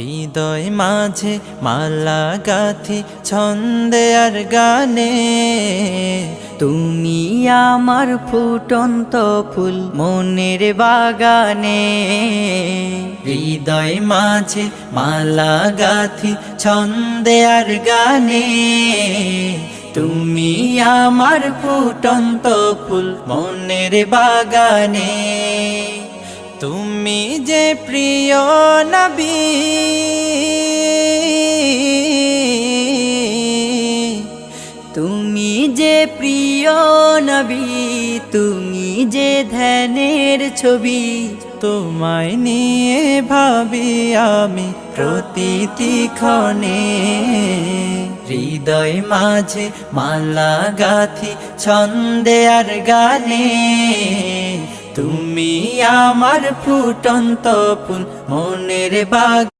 হৃদয় মাঝে মালা গাথি ছন্দে আর গানে, তুমি আমার ফুটন্ত ফুল মনের বাগানে। হৃদয় মাঝে মালা গাথি ছন্দে আর গানে, তুমি আমার ফুটন্ত ফুল মনের বাগানে। তুমি যে প্রিয় নবী, তুমি যে প্রিয় নবী, তুমি যে ধ্যানের ছবি। তোমায় নিয়ে ভাবি আমি প্রতিটি ক্ষণে। হৃদয় মাঝে মালা গাথি ছন্দে আর গানে, তুমি আমার ফুটন্ত ফুল মনের বাগানে।